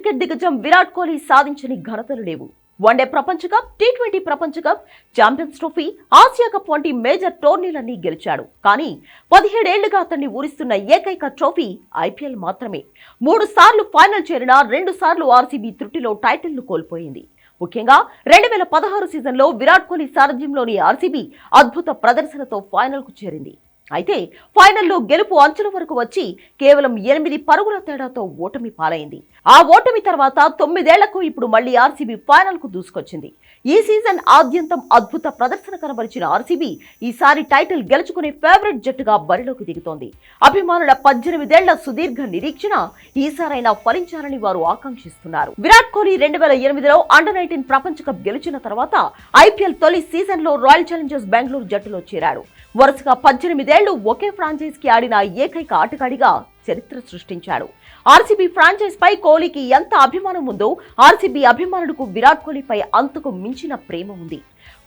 Cricket దిగ్గజం విరాట్ కోహ్లీ సాధించని ఘనతలు లేవు. One day ప్రపంచ కప్, టీ20 ప్రపంచ cup, champions trophy, Asia cup వంటి మేజర్ టోర్నీలన్నీ గెలిచాడు. కానీ 17 ఏళ్లుగా అతన్ని ఊరిస్తున్న ఏకైక ట్రోఫీ ఐపీఎల్ మాత్రమే. 3 సార్లు ఫైనల్ చేరిన 2 సార్లు ఆర్సీబీ త్రుటిలో టైటిల్ను కోల్పోయింది. ముఖ్యంగా 2016 సీజన్లో విరాట్ కోహ్లీ సారథ్యంలోని ఆర్సీబీ అద్భుత ప్రదర్శనతో ఫైనల్కు చేరింది. అయితే ఫైనల్లో గెలుపు అంచుల వరకు వచ్చి కేవలం 8 పరుగుల తేడాతో ఓటమి పాలైంది. ఆ ఓటమి తర్వాత 9 ఏళ్లకు ఇప్పుడు మళ్లీ ఆర్సీబీ ఫైనల్ కు దూసుకొచ్చింది. ఈ సీజన్ ఆద్యంతం అద్భుత ప్రదర్శన కనబరిచిన ఆర్సీబీ ఈసారి టైటిల్ గెలుచుకునే ఫేవరెట్ జట్టుగా బరిలోకి దిగుతోంది. అభిమానుల 18 ఏళ్ల సుదీర్ఘ నిరీక్షణ ఈసారైనా ఫలించాలని వారు ఆకాంక్షిస్తున్నారు. విరాట్ కోహ్లీ 2008లో అండర్-19 ప్రపంచ కప్ గెలిచిన తర్వాత ఐపీఎల్ తొలి సీజన్ లో రాయల్ ఛాలెంజర్స్ బెంగళూరు జట్టులో చేరాడు. వరుసగా 18 ఏళ్లు ఒకే ఫ్రాంచైజ్ కి ఆడిన ఏకైక ఆటగాడిగా చరిత్ర సృష్టించాడు. ఆర్సీబీ ఫ్రాంచైజ్ పై కోహ్లీకి ఎంత అభిమానం ఉందో ఆర్సీబీ అభిమానులకు విరాట్ కోహ్లీపై అంతకు మించిన ప్రేమ ఉంది.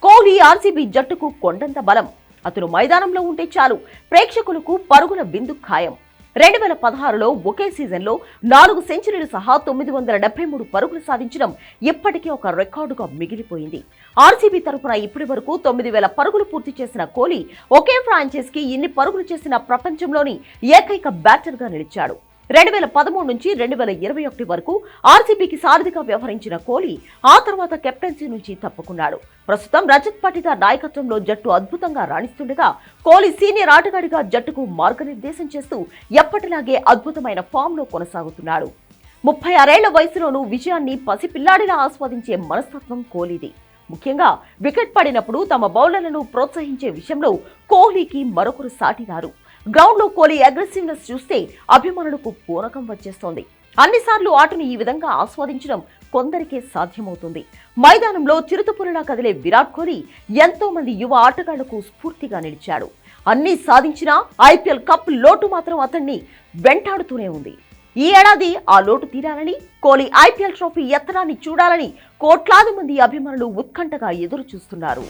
కోహ్లీ ఆర్సీబీ జట్టుకు కొండంత బలం. అతను మైదానంలో ఉంటే చాలు ప్రేక్షకులకు పరుగుల బిందు ఖాయం. 2016లో ఒకే సీజన్లో 4 సెంచరీలు సహా 973 పరుగులు సాధించడం ఇప్పటికే ఒక రికార్డుగా మిగిలిపోయింది. ఆర్సీబీ తరఫున ఇప్పటి వరకు 9000 పరుగులు పూర్తి చేసిన కోహ్లీ ఒకే ఫ్రాంచైజ్ కి ఇన్ని పరుగులు చేసిన ప్రపంచంలోని ఏకైక బ్యాటర్గా నిలిచాడు. 2013 నుంచి 2021 వరకు ఆర్సీబీకి సారథిగా వ్యవహరించిన కోహ్లీ ఆ తర్వాత కెప్టెన్సీ నుంచి తప్పుకున్నాడు. ప్రస్తుతం రజత్ పాటిదార్ నాయకత్వంలో జట్టు అద్భుతంగా రాణిస్తుండగా కోహ్లీ సీనియర్ ఆటగాడిగా జట్టుకు మార్గనిర్దేశం చేస్తూ ఎప్పటిలాగే అద్భుతమైన ఫామ్ లో కొనసాగుతున్నాడు. 36 ఏళ్ల వయసులోనూ విజయాన్ని పసిపిల్లాడిలా ఆస్వాదించే మనస్తత్వం కోహ్లీది. ముఖ్యంగా వికెట్ పడినప్పుడు తమ బౌలర్లను ప్రోత్సహించే విషయంలో కోహ్లీకి మరొకరు సాటిరారు. గ్రౌండ్ లో కోహ్లీ అగ్రెసివ్నెస్ చూస్తే అభిమానులకు పూనకం వచ్చేస్తోంది. అన్నిసార్లు ఆటను ఈ విధంగా ఆస్వాదించడం కొందరికే సాధ్యమవుతుంది. మైదానంలో చిరుతపులిలా కదిలే విరాట్ కోహ్లీ ఎంతో మంది యువ ఆటగాళ్లకు స్ఫూర్తిగా నిలిచాడు. అన్ని సాధించినా ఐపీఎల్ కప్ లోటు మాత్రం అతన్ని వెంటాడుతూనే ఉంది. ఈ ఏడాది ఆ లోటు తీరాలని, కోహ్లీ ఐపీఎల్ ట్రోఫీ ఎత్తడాన్ని చూడాలని కోట్లాది మంది అభిమానులు ఉత్కంఠగా ఎదురు చూస్తున్నారు.